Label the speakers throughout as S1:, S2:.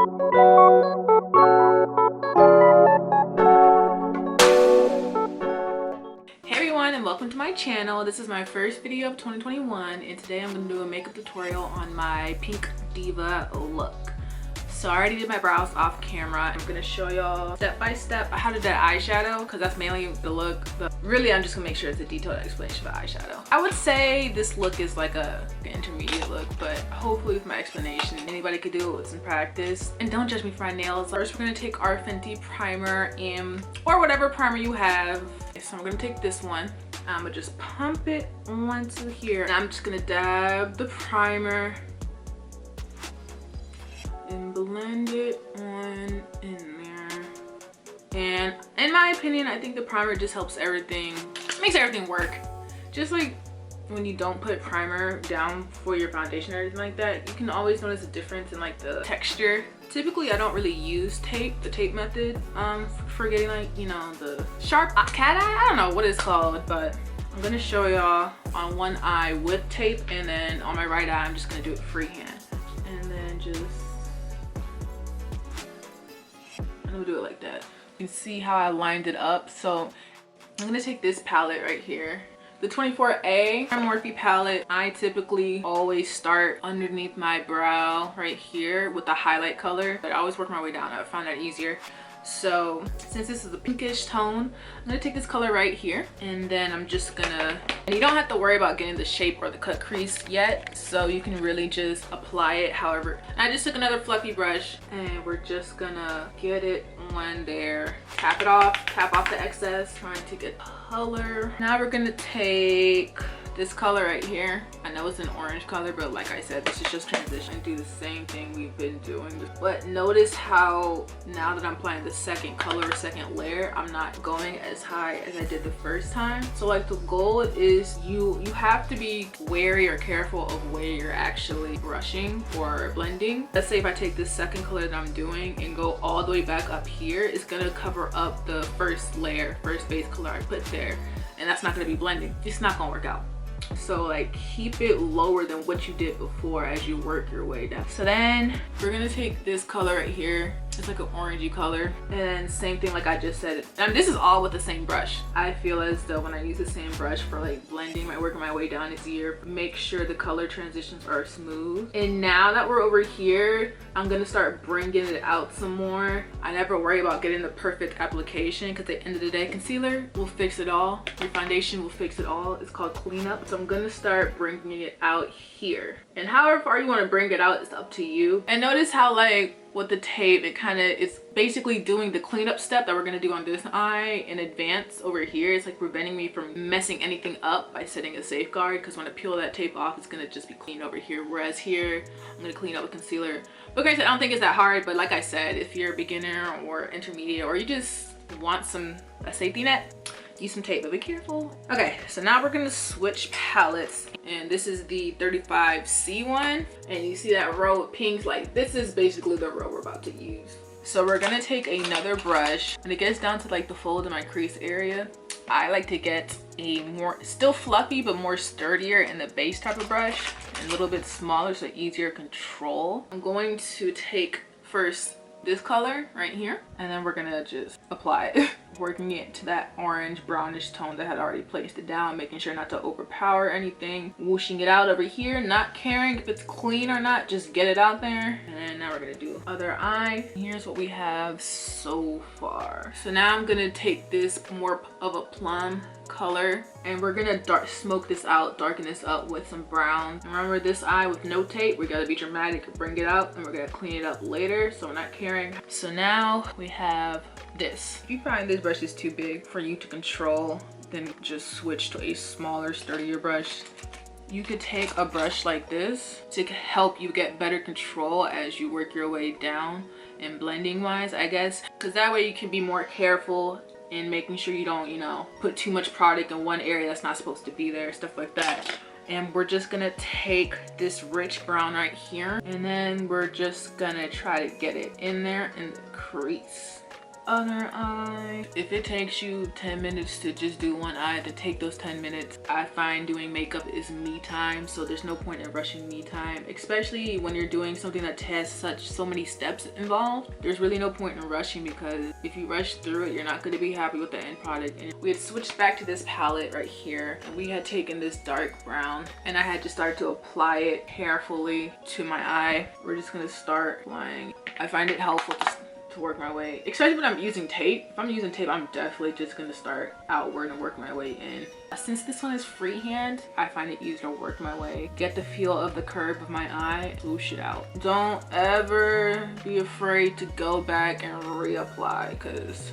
S1: Hey everyone, and welcome to my channel. This is my first video of 2021, and today I'm going to do a makeup tutorial on my pink Diva look. So I already did my brows off camera. I'm going to show y'all step by step how to do that eyeshadow, because that's mainly the look, but really I'm just going to make sure it's a detailed explanation of the eyeshadow. I would say this look is like an intermediate look, but hopefully with my explanation anybody could do it with some practice. And don't judge me for my nails. First we're going to take our Fenty primer, or whatever primer you have. So I'm going to take this one. I'm going to just pump it onto here, and I'm just going to dab the primer and blend it on in there. And in my opinion, I think the primer just helps everything, makes everything work. Just like when you don't put primer down for your foundation or anything like that, you can always notice a difference in like the texture. Typically I don't really use tape, the tape method, for getting like, you know, the sharp cat eye. I don't know what it's called, but I'm gonna show y'all on one eye with tape, and then on my right eye I'm just gonna do it freehand. And then just, I'm gonna do it like that. You can see how I lined it up. So I'm gonna take this palette right here, the 24A Morphe palette. I typically always start underneath my brow right here with the highlight color, but I always work my way down. I find that easier. So since this is a pinkish tone, I'm gonna take this color right here, and then I'm just gonna, and you don't have to worry about getting the shape or the cut crease yet, so you can really just apply it however. And I just took another fluffy brush, and we're just gonna get it on there, tap it off, tap off the excess, trying to get color. Now we're gonna take this color right here. I know it's an orange color, but like I said, this is just transition. Do the same thing we've been doing, but notice how now that I'm applying the second color or second layer, I'm not going as high as I did the first time. So like the goal is you have to be wary or careful of where you're actually brushing or blending. Let's say if I take this second color that I'm doing and go all the way back up here, it's gonna cover up the first layer, first base color I put there, and that's not gonna be blending. It's not gonna work out. So like keep it lower than what you did before as you work your way down. So then we're gonna take this color right here. It's like an orangey color, and same thing like I just said. And this is all with the same brush. I feel as though when I use the same brush for like blending, working my way down easier. Make sure the color transitions are smooth. And now that we're over here, I'm gonna start bringing it out some more. I never worry about getting the perfect application, because at the end of the day, concealer will fix it all. Your foundation will fix it all. It's called cleanup. So I'm gonna start bringing it out here. And however far you want to bring it out, it's up to you. And notice how like with the tape, it's basically doing the cleanup step that we're gonna do on this eye in advance over here. It's like preventing me from messing anything up by setting a safeguard, because when I peel that tape off, it's gonna just be clean over here. Whereas here, I'm gonna clean up with concealer. But guys, I don't think it's that hard, but like I said, if you're a beginner or intermediate, or you just want a safety net, use some tape, but be careful. Okay, so now we're gonna switch palettes, and this is the 35C one, and you see that row of pinks? Like this is basically the row we're about to use. So we're gonna take another brush, and it gets down to like the fold in my crease area. I like to get a more, still fluffy, but more sturdier in the base type of brush, and a little bit smaller so easier control. I'm going to take first this color right here, and then we're gonna just apply it. Working it to that orange brownish tone that I had already placed it down, making sure not to overpower anything. Whooshing it out over here, not caring if it's clean or not, just get it out there. And now we're gonna do other eye. Here's what we have so far. So now I'm gonna take this more of a plum color, and we're gonna smoke this out, darken this up with some brown. Remember, this eye with no tape, we gotta be dramatic, bring it out, and we're gonna clean it up later, so we're not caring. So now we have this. If you find this brush is too big for you to control, then just switch to a smaller, sturdier brush. You could take a brush like this to help you get better control as you work your way down and blending wise, I guess, because that way you can be more careful in making sure you don't, you know, put too much product in one area that's not supposed to be there, stuff like that. And we're just gonna take this rich brown right here, and then we're just gonna try to get it in there in the crease. other eye. If it takes you 10 minutes to just do one eye, then take those 10 minutes. I find doing makeup is me time, so there's no point in rushing me time, especially when you're doing something that has so many steps involved. There's really no point in rushing, because if you rush through it, you're not going to be happy with the end product. And we had switched back to this palette right here, and we had taken this dark brown, and I had to start to apply it carefully to my eye. We're just going to start applying. I find it helpful to work my way, especially when I'm using tape. If I'm using tape, I'm definitely just gonna start outward and work my way in. Since this one is freehand, I find it easier to work my way, get the feel of the curve of my eye, swoosh it out. Don't ever be afraid to go back and reapply, because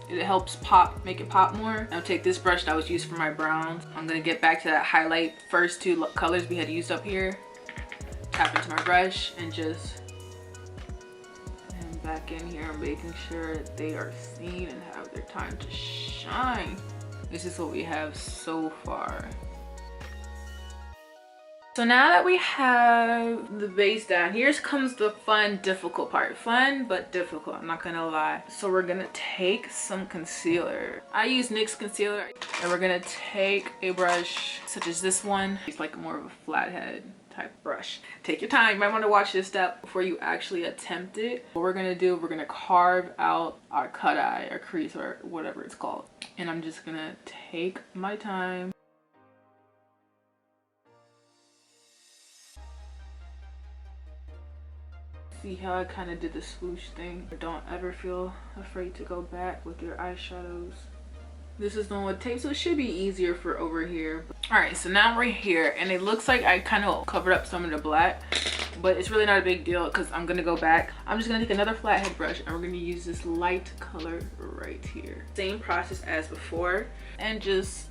S1: it helps make it pop more. I'll take this brush that was used for my browns. I'm gonna get back to that highlight first two colors we had used up here, tap into my brush, and just back in here, making sure that they are seen and have their time to shine. This is what we have so far. So now that we have the base down, here comes the fun, difficult part. Fun, but difficult, I'm not gonna lie. So we're gonna take some concealer. I use NYX concealer, and we're gonna take a brush such as this one. It's like more of a flathead type brush. Take your time. You might want to watch this step before you actually attempt it. What we're gonna do, we're gonna carve out our cut eye, or crease, or whatever it's called. And I'm just gonna take my time. See how I kind of did the swoosh thing? Don't ever feel afraid to go back with your eyeshadows. This is the one with tape, so it should be easier for over here. All right, so now we're here, and it looks like I kind of covered up some of the black, but it's really not a big deal, because I'm gonna go back. I'm just gonna take another flathead brush, and we're gonna use this light color right here. Same process as before, and just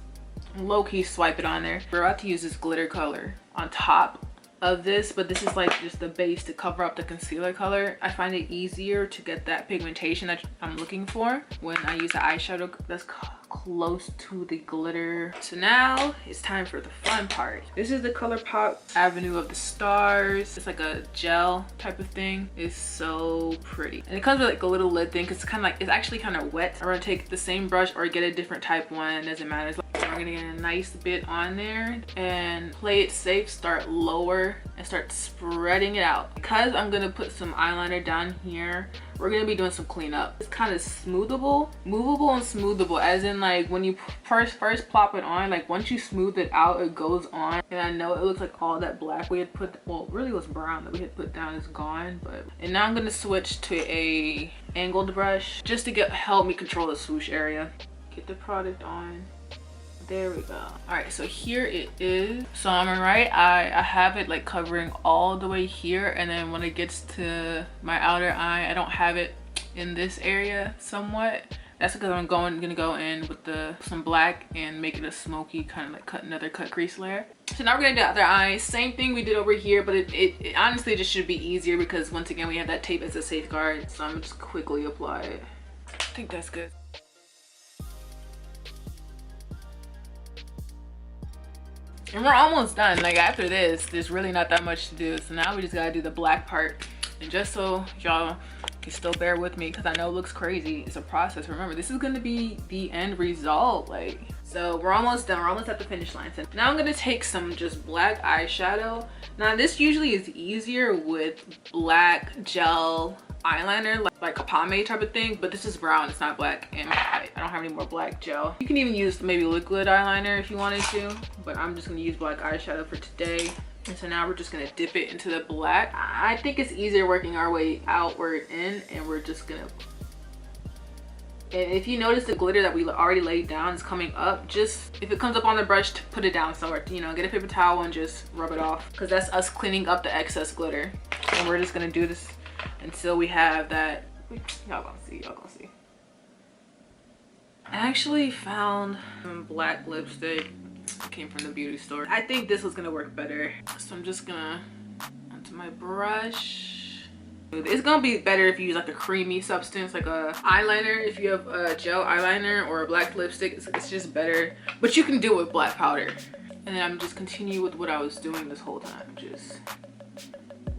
S1: low-key swipe it on there. We're about to use this glitter color on top of this, but this is like just the base to cover up the concealer color. I find it easier to get that pigmentation that I'm looking for when I use an eyeshadow that's close to the glitter. So now it's time for the fun part. This is the ColourPop Avenue of the Stars. It's like a gel type of thing. It's so pretty, and it comes with like a little lid thing, because it's kind of like, it's actually kind of wet. I'm gonna take the same brush or get a different type one, it doesn't matter. We're gonna get a nice bit on there and play it safe. Start lower and start spreading it out. Because I'm gonna put some eyeliner down here, we're gonna be doing some cleanup. It's kind of smoothable, movable and smoothable, as in like when you first plop it on, like once you smooth it out, it goes on. And I know it looks like all that black we had put, well, it really was brown that we had put down, is gone. But and now I'm gonna switch to a angled brush just to help me control the swoosh area. Get the product on. There we go. All right, so here it is. So on my right eye, I have it like covering all the way here, and then when it gets to my outer eye, I don't have it in this area somewhat. That's because I'm gonna go in with some black and make it a smoky kind of like another cut crease layer. So now we're gonna do the other eye. Same thing we did over here, but it honestly just should be easier, because once again we have that tape as a safeguard. So I'm gonna just quickly apply it. I think that's good. And we're almost done. Like after this, there's really not that much to do. So now we just gotta do the black part. And just so y'all can still bear with me, because I know it looks crazy, it's a process. Remember, this is gonna be the end result. Like, so we're almost done. We're almost at the finish line. So now I'm gonna take some just black eyeshadow. Now this usually is easier with black gel eyeliner, like a pomade type of thing, but this is brown, it's not black, and I don't have any more black gel. You can even use maybe liquid eyeliner if you wanted to, but I'm just gonna use black eyeshadow for today. And so now we're just gonna dip it into the black. I think it's easier working our way outward in, and we're just gonna, and if you notice the glitter that we already laid down is coming up, just if it comes up on the brush, to put it down somewhere, you know, get a paper towel and just rub it off, because that's us cleaning up the excess glitter. And we're just gonna do this until we have that. Y'all gonna see. I actually found some black lipstick. It came from the beauty store. I think this was gonna work better, so I'm just gonna onto my brush. It's gonna be better if you use like a creamy substance, like a eyeliner. If you have a gel eyeliner or a black lipstick, it's just better, but you can do it with black powder. And then I'm just continue with what I was doing this whole time, just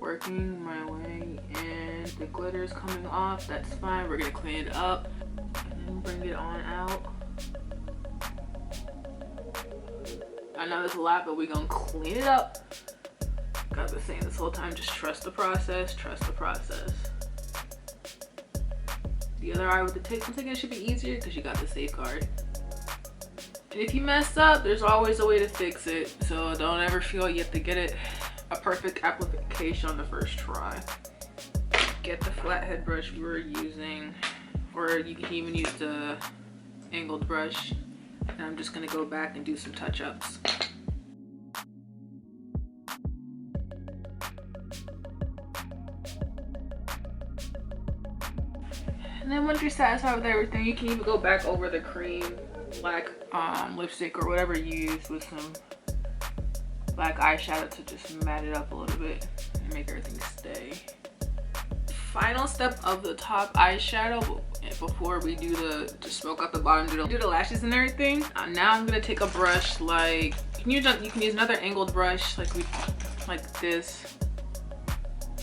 S1: working my way in. The glitter is coming off. That's fine. We're gonna clean it up and then bring it on out. I know it's a lot, but we're gonna clean it up. I've been saying this whole time, just trust the process, trust the process. The other eye with the tape, once again, it should be easier because you got the safeguard. And if you mess up, there's always a way to fix it. So don't ever feel you have to get it a perfect application on the first try. Get the flathead brush we were using, or you can even use the angled brush. And I'm just gonna go back and do some touch-ups. And then once you're satisfied with everything, you can even go back over the cream black lipstick or whatever you use with some black eyeshadow to just matte it up a little bit and make everything stay. Final step of the top eyeshadow before we do just smoke out the bottom, do the lashes and everything. Now I'm gonna take a brush like you can use another angled brush like this,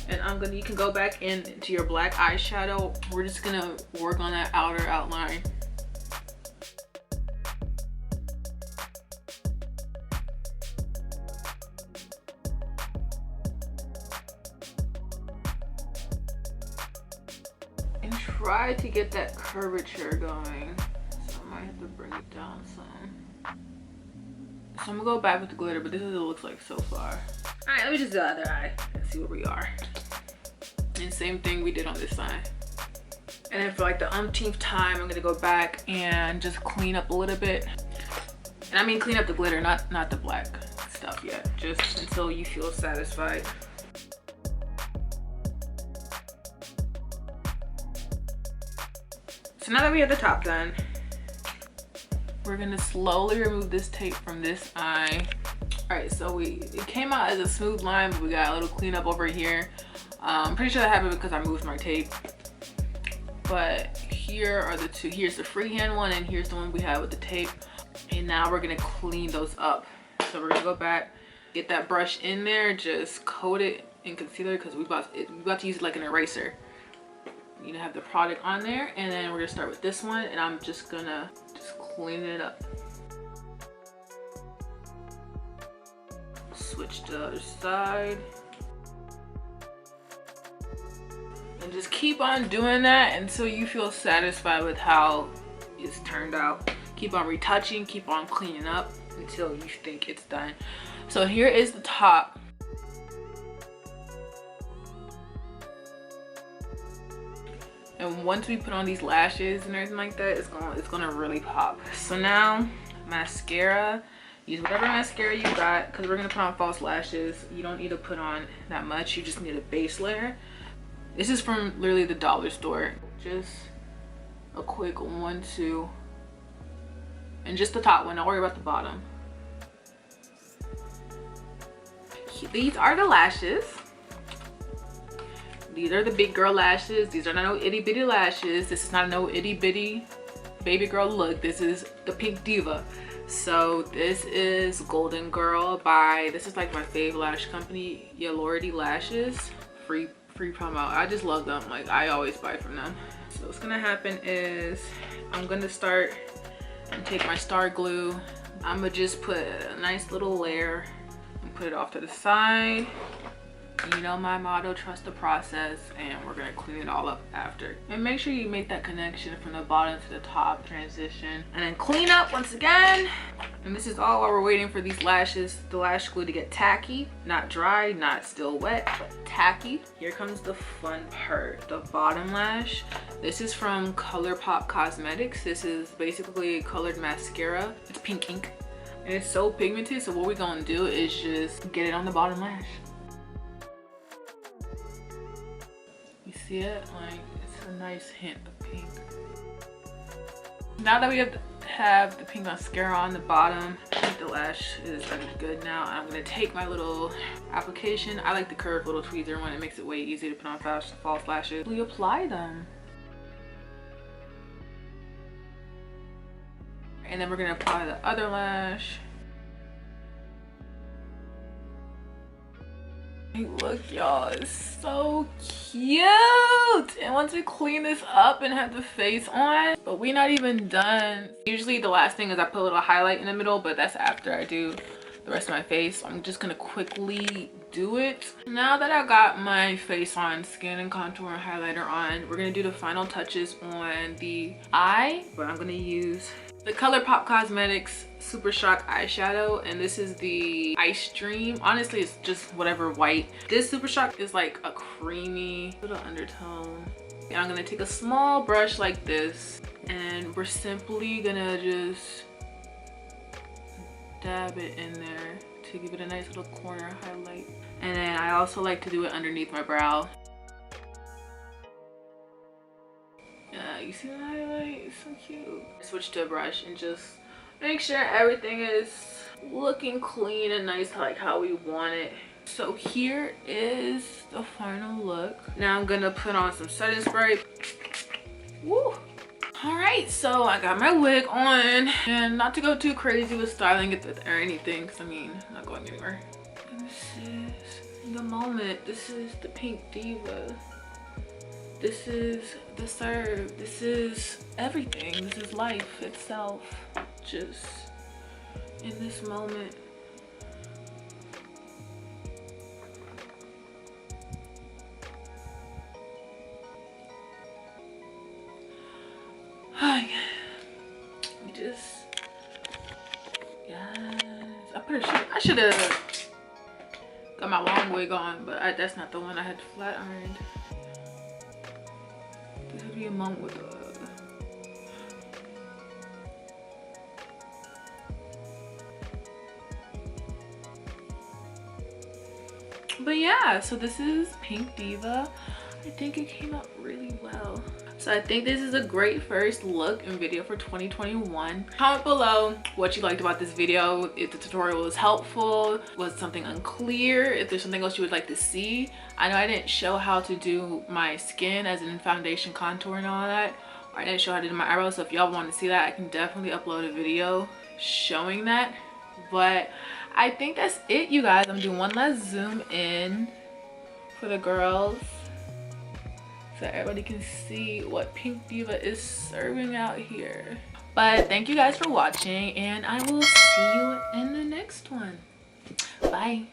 S1: and you can go back into your black eyeshadow. We're just gonna work on that outer outline. And try to get that curvature going. So I might have to bring it down some. So I'm gonna go back with the glitter, but this is what it looks like so far. All right, let me just do the other eye and see where we are. And same thing we did on this side. And then for like the umpteenth time, I'm gonna go back and just clean up a little bit. And I mean clean up the glitter, not the black stuff yet, just until you feel satisfied. So now that we have the top done, we're gonna slowly remove this tape from this eye. All right, so it came out as a smooth line, but we got a little cleanup over here. I'm pretty sure that happened because I moved my tape. But here are the two. Here's the freehand one, and here's the one we had with the tape. And now we're gonna clean those up. So we're gonna go back, get that brush in there, just coat it in concealer because we about to use it like an eraser. You have the product on there, and then we're gonna start with this one, and I'm just gonna clean it up. Switch to the other side. And just keep on doing that until you feel satisfied with how it's turned out. Keep on retouching, keep on cleaning up until you think it's done. So here is the top. And once we put on these lashes and everything like that, it's gonna really pop. So now, mascara. Use whatever mascara you got, because we're gonna put on false lashes. You don't need to put on that much. You just need a base layer. This is from literally the dollar store. Just a quick 1, 2, and just the top one. Don't worry about the bottom. These are the lashes. These are the big girl lashes. These are not no itty bitty lashes. This is not no itty bitty baby girl look. This is the Pink Diva. So this is Golden Girl by, this is like my fave lash company, Yalority Lashes. Free promo. I just love them. Like, I always buy from them. So what's gonna happen is I'm gonna start and take my star glue. I'm gonna just put a nice little layer and put it off to the side. You know my motto, trust the process, and we're gonna clean it all up after. And make sure you make that connection from the bottom to the top transition. And then clean up once again. And this is all while we're waiting for these lashes, the lash glue to get tacky. Not dry, not still wet, but tacky. Here comes the fun part, the bottom lash. This is from ColourPop Cosmetics. This is basically a colored mascara. It's pink ink. And it's so pigmented, so what we're gonna do is just get it on the bottom lash. You see it? Like, it's a nice hint of pink. Now that we have the pink mascara on the bottom, I think the lash is ready good now. I'm gonna take my little application. I like the curved little tweezer one. It makes it way easier to put on false lashes. We apply them. And then we're gonna apply the other lash. Look, y'all, it's so cute. And once we clean this up and have the face on, but we're not even done. Usually the last thing is I put a little highlight in the middle, but that's after I do the rest of my face. So I'm just gonna quickly do it. Now that I got my face on, skin and contour and highlighter on, we're gonna do the final touches on the eye. But I'm gonna use the ColourPop Cosmetics Super Shock eyeshadow, and this is the Ice Dream. Honestly, it's just whatever white. This Super Shock is like a creamy little undertone. And I'm gonna take a small brush like this, and we're simply gonna just dab it in there to give it a nice little corner highlight. And then I also like to do it underneath my brow. Yeah, you see the highlight? It's so cute. Switch to a brush and just make sure everything is looking clean and nice, like how we want it. So here is the final look. Now I'm gonna put on some setting spray. Woo! All right, so I got my wig on, and not to go too crazy with styling it or anything, because I mean, I'm not going anywhere. This is the moment. This is the Pink Diva. This is the serve. This is everything. This is life itself, just in this moment. We just, yes. I should have got my long wig on, but that's not the one I had flat ironed. This would be a moment with but yeah, so this is Pink Diva. I think it came out really well. So I think this is a great first look and video for 2021. Comment below what you liked about this video, if the tutorial was helpful, was something unclear, if there's something else you would like to see. I know I didn't show how to do my skin as in foundation, contour and all that, or I didn't show how to do my eyebrows, so if y'all want to see that, I can definitely upload a video showing that. But I think that's it, you guys. I'm doing one last zoom in for the girls, so everybody can see what Pink Diva is serving out here. But thank you guys for watching, and I will see you in the next one. Bye.